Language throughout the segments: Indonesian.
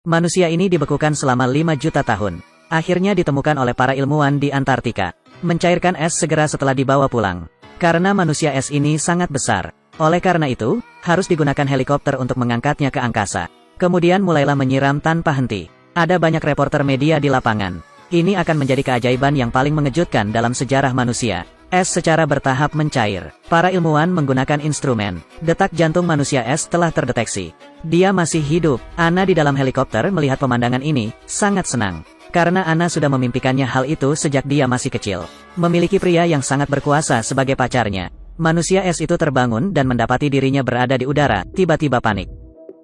Manusia ini dibekukan selama 5 juta tahun. Akhirnya ditemukan oleh para ilmuwan di Antartika. Mencairkan es segera setelah dibawa pulang. Karena manusia es ini sangat besar. Oleh karena itu, harus digunakan helikopter untuk mengangkatnya ke angkasa. Kemudian mulailah menyiram tanpa henti. Ada banyak reporter media di lapangan. Ini akan menjadi keajaiban yang paling mengejutkan dalam sejarah manusia. Es secara bertahap mencair. Para ilmuwan menggunakan instrumen. Detak jantung manusia es telah terdeteksi. Dia masih hidup. Anna di dalam helikopter melihat pemandangan ini, sangat senang. Karena Anna sudah memimpikannya hal itu sejak dia masih kecil. Memiliki pria yang sangat berkuasa sebagai pacarnya. Manusia es itu terbangun dan mendapati dirinya berada di udara, tiba-tiba panik.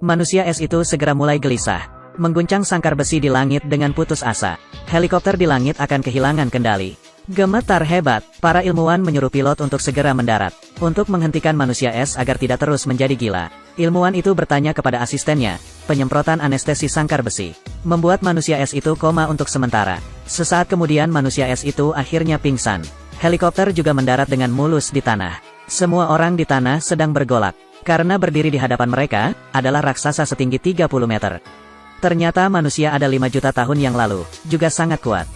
Manusia es itu segera mulai gelisah. Mengguncang sangkar besi di langit dengan putus asa. Helikopter di langit akan kehilangan kendali. Gemetar hebat, para ilmuwan menyuruh pilot untuk segera mendarat. Untuk menghentikan manusia es agar tidak terus menjadi gila. Ilmuwan itu bertanya kepada asistennya, penyemprotan anestesi sangkar besi. Membuat manusia es itu koma untuk sementara. Sesaat kemudian manusia es itu akhirnya pingsan. Helikopter juga mendarat dengan mulus di tanah. Semua orang di tanah sedang bergolak. Karena berdiri di hadapan mereka, adalah raksasa setinggi 30 meter. Ternyata manusia ada 5 juta tahun yang lalu, juga sangat kuat.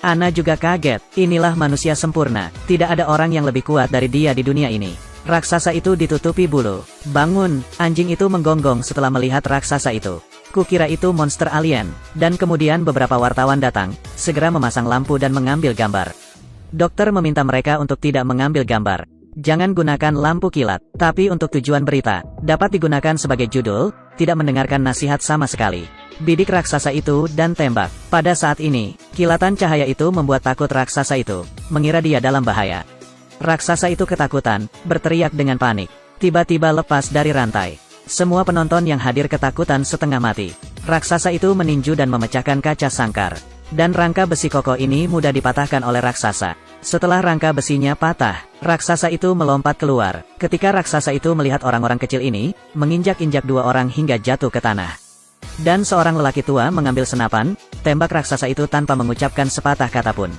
Anna juga kaget, inilah manusia sempurna, tidak ada orang yang lebih kuat dari dia di dunia ini. Raksasa itu ditutupi bulu. Bangun, anjing itu menggonggong setelah melihat raksasa itu. Kukira itu monster alien, dan kemudian beberapa wartawan datang, segera memasang lampu dan mengambil gambar. Dokter meminta mereka untuk tidak mengambil gambar. Jangan gunakan lampu kilat, tapi untuk tujuan berita, dapat digunakan sebagai judul, tidak mendengarkan nasihat sama sekali. Bidik raksasa itu dan tembak. Pada saat ini, kilatan cahaya itu membuat takut raksasa itu, mengira dia dalam bahaya. Raksasa itu ketakutan, berteriak dengan panik. Tiba-tiba lepas dari rantai. Semua penonton yang hadir ketakutan setengah mati. Raksasa itu meninju dan memecahkan kaca sangkar. Dan rangka besi kokoh ini mudah dipatahkan oleh raksasa. Setelah rangka besinya patah, raksasa itu melompat keluar. Ketika raksasa itu melihat orang-orang kecil ini, menginjak-injak dua orang hingga jatuh ke tanah. Dan seorang lelaki tua mengambil senapan, tembak raksasa itu tanpa mengucapkan sepatah kata pun.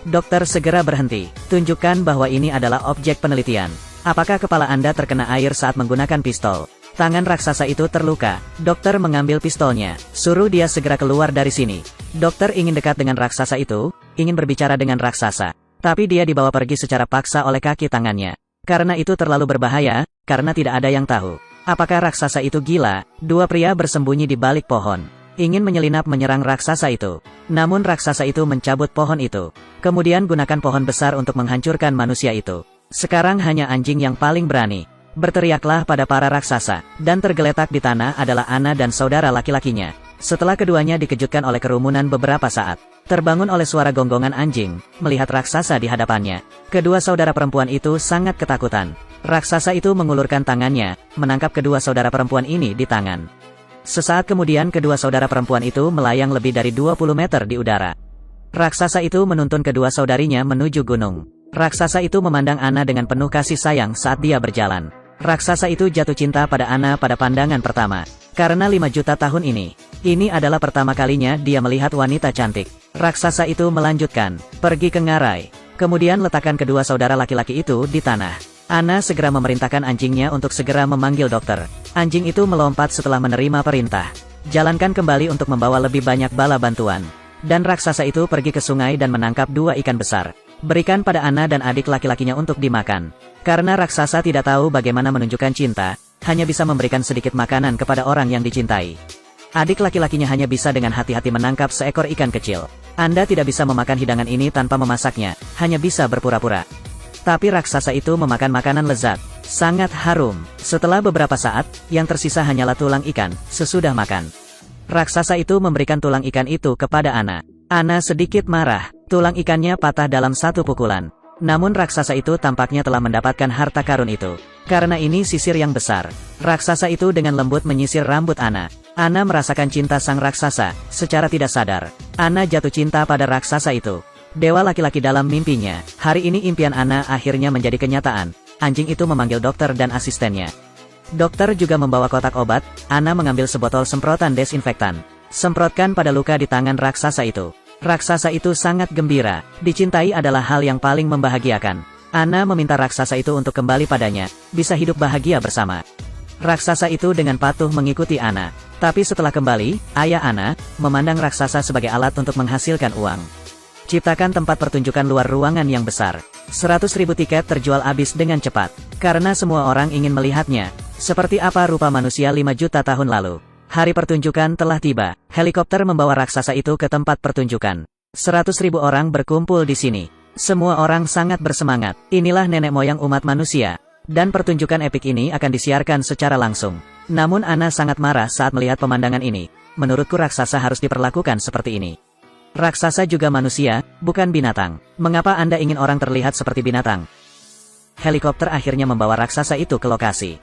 Dokter segera berhenti, tunjukkan bahwa ini adalah objek penelitian. Apakah kepala Anda terkena air saat menggunakan pistol? Tangan raksasa itu terluka. Dokter mengambil pistolnya, suruh dia segera keluar dari sini. Dokter ingin dekat dengan raksasa itu, ingin berbicara dengan raksasa. Tapi dia dibawa pergi secara paksa oleh kaki tangannya. Karena itu terlalu berbahaya, karena tidak ada yang tahu. Apakah raksasa itu gila? Dua pria bersembunyi di balik pohon. Ingin menyelinap menyerang raksasa itu. Namun raksasa itu mencabut pohon itu. Kemudian gunakan pohon besar untuk menghancurkan manusia itu. Sekarang hanya anjing yang paling berani. Berteriaklah pada para raksasa. Dan tergeletak di tanah adalah Anna dan saudara laki-lakinya. Setelah keduanya dikejutkan oleh kerumunan beberapa saat. Terbangun oleh suara gonggongan anjing, melihat raksasa di hadapannya. Kedua saudara perempuan itu sangat ketakutan. Raksasa itu mengulurkan tangannya, menangkap kedua saudara perempuan ini di tangan. Sesaat kemudian kedua saudara perempuan itu melayang lebih dari 20 meter di udara. Raksasa itu menuntun kedua saudarinya menuju gunung. Raksasa itu memandang Anna dengan penuh kasih sayang saat dia berjalan. Raksasa itu jatuh cinta pada Anna pada pandangan pertama. Karena 5 juta tahun ini adalah pertama kalinya dia melihat wanita cantik. Raksasa itu melanjutkan, pergi ke ngarai. Kemudian letakkan kedua saudara laki-laki itu di tanah. Anna segera memerintahkan anjingnya untuk segera memanggil dokter. Anjing itu melompat setelah menerima perintah. Jalankan kembali untuk membawa lebih banyak bala bantuan. Dan raksasa itu pergi ke sungai dan menangkap 2 ikan besar. Berikan pada Anna dan adik laki-lakinya untuk dimakan. Karena raksasa tidak tahu bagaimana menunjukkan cinta, hanya bisa memberikan sedikit makanan kepada orang yang dicintai. Adik laki-lakinya hanya bisa dengan hati-hati menangkap seekor ikan kecil. Anda tidak bisa memakan hidangan ini tanpa memasaknya, hanya bisa berpura-pura. Tapi raksasa itu memakan makanan lezat, sangat harum. Setelah beberapa saat, yang tersisa hanyalah tulang ikan, sesudah makan. Raksasa itu memberikan tulang ikan itu kepada Anna. Anna sedikit marah, tulang ikannya patah dalam satu pukulan. Namun raksasa itu tampaknya telah mendapatkan harta karun itu. Karena ini sisir yang besar. Raksasa itu dengan lembut menyisir rambut Anna. Anna merasakan cinta sang raksasa, secara tidak sadar. Anna jatuh cinta pada raksasa itu. Dewa laki-laki dalam mimpinya. Hari ini impian Anna akhirnya menjadi kenyataan. Anjing itu memanggil dokter dan asistennya. Dokter juga membawa kotak obat. Anna mengambil sebotol semprotan desinfektan. Semprotkan pada luka di tangan raksasa itu. Raksasa itu sangat gembira. Dicintai adalah hal yang paling membahagiakan. Anna meminta raksasa itu untuk kembali padanya, bisa hidup bahagia bersama. Raksasa itu dengan patuh mengikuti Anna. Tapi setelah kembali, ayah Anna memandang raksasa sebagai alat untuk menghasilkan uang. Ciptakan tempat pertunjukan luar ruangan yang besar. 100.000 tiket terjual habis dengan cepat. Karena semua orang ingin melihatnya. Seperti apa rupa manusia 5 juta tahun lalu. Hari pertunjukan telah tiba. Helikopter membawa raksasa itu ke tempat pertunjukan. 100.000 orang berkumpul di sini. Semua orang sangat bersemangat. Inilah nenek moyang umat manusia. Dan pertunjukan epik ini akan disiarkan secara langsung. Namun Anna sangat marah saat melihat pemandangan ini. Menurutku raksasa harus diperlakukan seperti ini. Raksasa juga manusia, bukan binatang. Mengapa Anda ingin orang terlihat seperti binatang? Helikopter akhirnya membawa raksasa itu ke lokasi.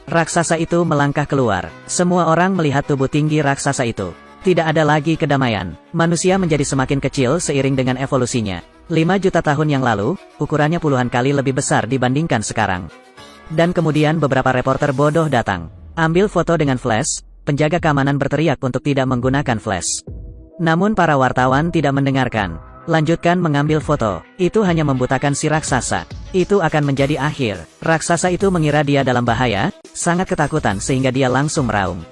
Raksasa itu melangkah keluar. Semua orang melihat tubuh tinggi raksasa itu. Tidak ada lagi kedamaian. Manusia menjadi semakin kecil seiring dengan evolusinya. 5 juta tahun yang lalu, ukurannya puluhan kali lebih besar dibandingkan sekarang. Dan kemudian beberapa reporter bodoh datang. Ambil foto dengan flash, penjaga keamanan berteriak untuk tidak menggunakan flash. Namun para wartawan tidak mendengarkan. Lanjutkan mengambil foto. Itu hanya membutakan si raksasa. Itu akan menjadi akhir. Raksasa itu mengira dia dalam bahaya, sangat ketakutan sehingga dia langsung meraung.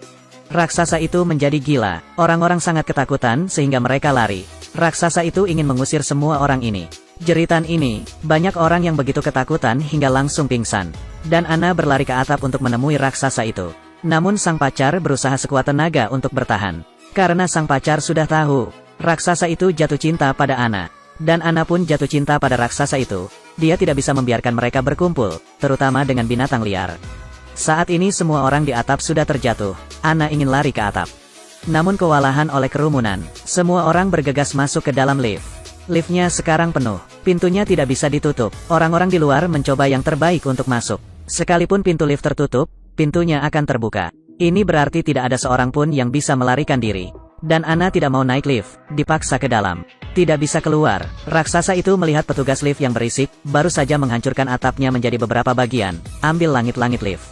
Raksasa itu menjadi gila. Orang-orang sangat ketakutan sehingga mereka lari. Raksasa itu ingin mengusir semua orang ini. Jeritan ini, banyak orang yang begitu ketakutan hingga langsung pingsan. Dan Anna berlari ke atap untuk menemui raksasa itu. Namun sang pacar berusaha sekuat tenaga untuk bertahan. Karena sang pacar sudah tahu, raksasa itu jatuh cinta pada Anna. Dan Anna pun jatuh cinta pada raksasa itu. Dia tidak bisa membiarkan mereka berkumpul, terutama dengan binatang liar. Saat ini semua orang di atap sudah terjatuh. Anna ingin lari ke atap. Namun kewalahan oleh kerumunan, semua orang bergegas masuk ke dalam lift. Liftnya sekarang penuh. Pintunya tidak bisa ditutup. Orang-orang di luar mencoba yang terbaik untuk masuk. Sekalipun pintu lift tertutup, pintunya akan terbuka. Ini berarti tidak ada seorang pun yang bisa melarikan diri. Dan Anna tidak mau naik lift, dipaksa ke dalam. Tidak bisa keluar. Raksasa itu melihat petugas lift yang berisik, baru saja menghancurkan atapnya menjadi beberapa bagian. Ambil langit-langit lift.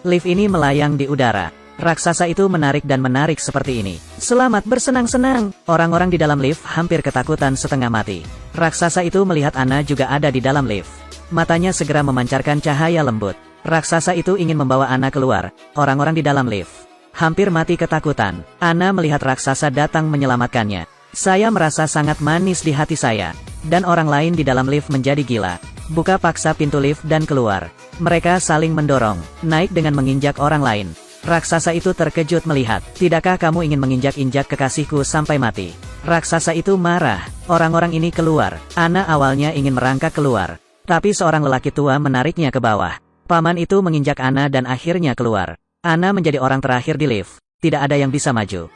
Lift ini melayang di udara. Raksasa itu menarik dan menarik seperti ini. Selamat bersenang-senang. Orang-orang di dalam lift hampir ketakutan setengah mati. Raksasa itu melihat Anna juga ada di dalam lift. Matanya segera memancarkan cahaya lembut. Raksasa itu ingin membawa Anna keluar. Orang-orang di dalam lift hampir mati ketakutan. Anna melihat raksasa datang menyelamatkannya. Saya merasa sangat manis di hati saya. Dan orang lain di dalam lift menjadi gila. Buka paksa pintu lift dan keluar. Mereka saling mendorong, naik dengan menginjak orang lain. Raksasa itu terkejut melihat. Tidakkah kamu ingin menginjak-injak kekasihku sampai mati? Raksasa itu marah. Orang-orang ini keluar. Anna awalnya ingin merangkak keluar. Tapi seorang lelaki tua menariknya ke bawah. Paman itu menginjak Anna dan akhirnya keluar. Anna menjadi orang terakhir di lift. Tidak ada yang bisa maju.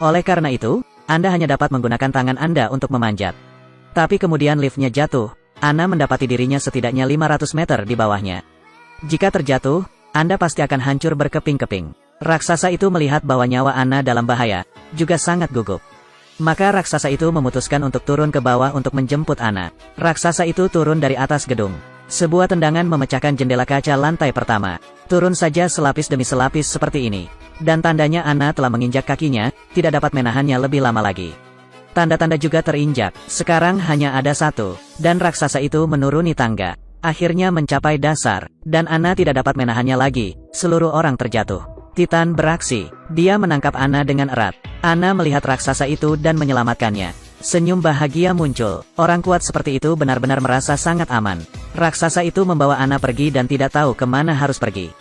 Oleh karena itu, Anda hanya dapat menggunakan tangan Anda untuk memanjat. Tapi kemudian liftnya jatuh. Anna mendapati dirinya setidaknya 500 meter di bawahnya. Jika terjatuh, Anda pasti akan hancur berkeping-keping. Raksasa itu melihat bahwa nyawa Anna dalam bahaya, juga sangat gugup. Maka raksasa itu memutuskan untuk turun ke bawah untuk menjemput Anna. Raksasa itu turun dari atas gedung. Sebuah tendangan memecahkan jendela kaca lantai pertama. Turun saja selapis demi selapis seperti ini. Dan tandanya Anna telah menginjak kakinya, tidak dapat menahannya lebih lama lagi. Tanda-tanda juga terinjak. Sekarang hanya ada satu. Dan raksasa itu menuruni tangga. Akhirnya mencapai dasar. Dan Anna tidak dapat menahannya lagi. Seluruh orang terjatuh. Titan beraksi. Dia menangkap Anna dengan erat. Anna melihat raksasa itu dan menyelamatkannya. Senyum bahagia muncul. Orang kuat seperti itu benar-benar merasa sangat aman. Raksasa itu membawa Anna pergi dan tidak tahu kemana harus pergi.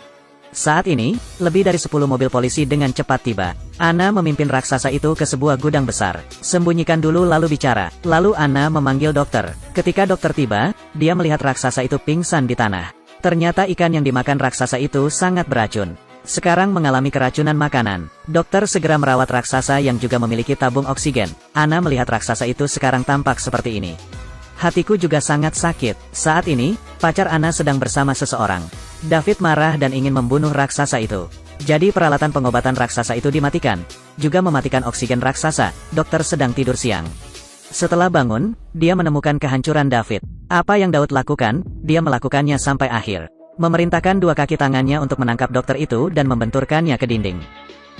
Saat ini, lebih dari 10 mobil polisi dengan cepat tiba. Anna memimpin raksasa itu ke sebuah gudang besar. Sembunyikan dulu lalu bicara. Lalu Anna memanggil dokter. Ketika dokter tiba, dia melihat raksasa itu pingsan di tanah. Ternyata ikan yang dimakan raksasa itu sangat beracun. Sekarang mengalami keracunan makanan. Dokter segera merawat raksasa yang juga memiliki tabung oksigen. Anna melihat raksasa itu sekarang tampak seperti ini. Hatiku juga sangat sakit. Saat ini, pacar Anna sedang bersama seseorang. David marah dan ingin membunuh raksasa itu. Jadi peralatan pengobatan raksasa itu dimatikan. Juga mematikan oksigen raksasa. Dokter sedang tidur siang. Setelah bangun, dia menemukan kehancuran David. Apa yang Daud lakukan, dia melakukannya sampai akhir. Memerintahkan dua kaki tangannya untuk menangkap dokter itu dan membenturkannya ke dinding.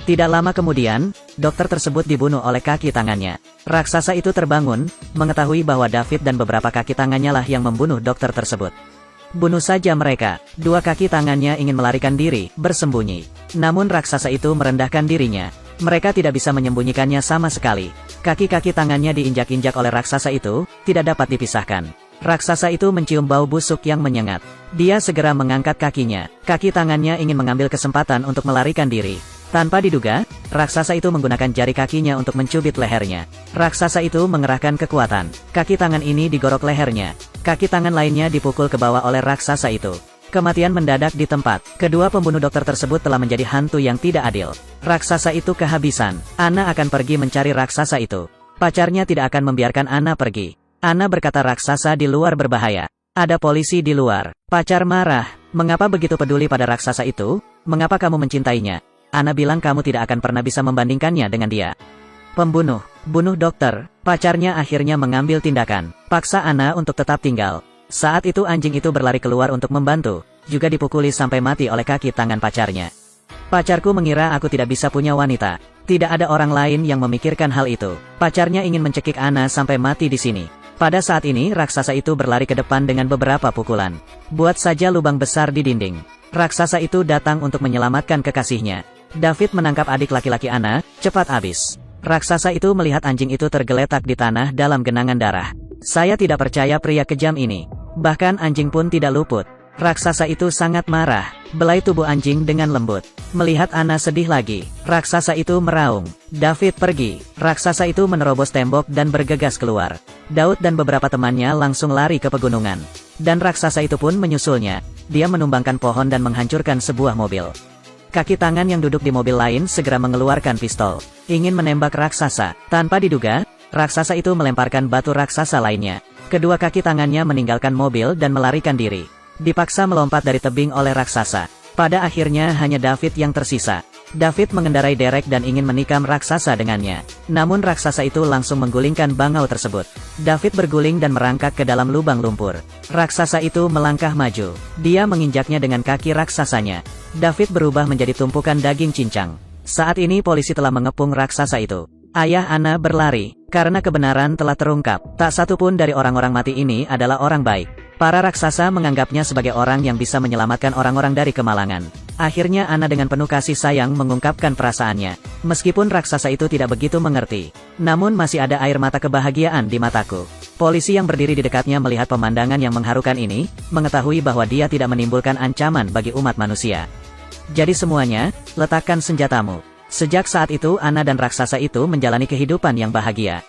Tidak lama kemudian, dokter tersebut dibunuh oleh kaki tangannya. Raksasa itu terbangun, mengetahui bahwa David dan beberapa kaki tangannya lah yang membunuh dokter tersebut. Bunuh saja mereka. Dua kaki tangannya ingin melarikan diri, bersembunyi. Namun raksasa itu merendahkan dirinya. Mereka tidak bisa menyembunyikannya sama sekali. Kaki-kaki tangannya diinjak-injak oleh raksasa itu, tidak dapat dipisahkan. Raksasa itu mencium bau busuk yang menyengat. Dia segera mengangkat kakinya. Kaki tangannya ingin mengambil kesempatan untuk melarikan diri. Tanpa diduga, raksasa itu menggunakan jari kakinya untuk mencubit lehernya. Raksasa itu mengerahkan kekuatan. Kaki tangan ini digorok lehernya. Kaki tangan lainnya dipukul ke bawah oleh raksasa itu. Kematian mendadak di tempat. Kedua pembunuh dokter tersebut telah menjadi hantu yang tidak adil. Raksasa itu kehabisan. Ana akan pergi mencari raksasa itu. Pacarnya tidak akan membiarkan Ana pergi. Ana berkata raksasa di luar berbahaya. Ada polisi di luar. Pacar marah. Mengapa begitu peduli pada raksasa itu? Mengapa kamu mencintainya? Ana bilang kamu tidak akan pernah bisa membandingkannya dengan dia. Pembunuh, bunuh dokter. Pacarnya akhirnya mengambil tindakan. Paksa Ana untuk tetap tinggal. Saat itu anjing itu berlari keluar untuk membantu. Juga dipukuli sampai mati oleh kaki tangan pacarnya. Pacarku mengira aku tidak bisa punya wanita. Tidak ada orang lain yang memikirkan hal itu. Pacarnya ingin mencekik Ana sampai mati di sini. Pada saat ini raksasa itu berlari ke depan dengan beberapa pukulan. Buat saja lubang besar di dinding. Raksasa itu datang untuk menyelamatkan kekasihnya. David menangkap adik laki-laki Ana, cepat habis. Raksasa itu melihat anjing itu tergeletak di tanah dalam genangan darah. Saya tidak percaya pria kejam ini. Bahkan anjing pun tidak luput. Raksasa itu sangat marah, belai tubuh anjing dengan lembut. Melihat Ana sedih lagi, raksasa itu meraung. David pergi. Raksasa itu menerobos tembok dan bergegas keluar. Daud dan beberapa temannya langsung lari ke pegunungan. Dan raksasa itu pun menyusulnya. Dia menumbangkan pohon dan menghancurkan sebuah mobil. Kaki tangan yang duduk di mobil lain segera mengeluarkan pistol. Ingin menembak raksasa. Tanpa diduga, raksasa itu melemparkan batu raksasa lainnya. Kedua kaki tangannya meninggalkan mobil dan melarikan diri. Dipaksa melompat dari tebing oleh raksasa. Pada akhirnya hanya David yang tersisa. David mengendarai derek dan ingin menikam raksasa dengannya. Namun raksasa itu langsung menggulingkan bangau tersebut. David berguling dan merangkak ke dalam lubang lumpur. Raksasa itu melangkah maju. Dia menginjaknya dengan kaki raksasanya. David berubah menjadi tumpukan daging cincang. Saat ini polisi telah mengepung raksasa itu. Ayah Ana berlari. Karena kebenaran telah terungkap. Tak satu pun dari orang-orang mati ini adalah orang baik. Para raksasa menganggapnya sebagai orang yang bisa menyelamatkan orang-orang dari kemalangan. Akhirnya Ana dengan penuh kasih sayang mengungkapkan perasaannya. Meskipun raksasa itu tidak begitu mengerti. Namun masih ada air mata kebahagiaan di mataku. Polisi yang berdiri di dekatnya melihat pemandangan yang mengharukan ini, mengetahui bahwa dia tidak menimbulkan ancaman bagi umat manusia. Jadi semuanya, letakkan senjatamu. Sejak saat itu Ana dan raksasa itu menjalani kehidupan yang bahagia.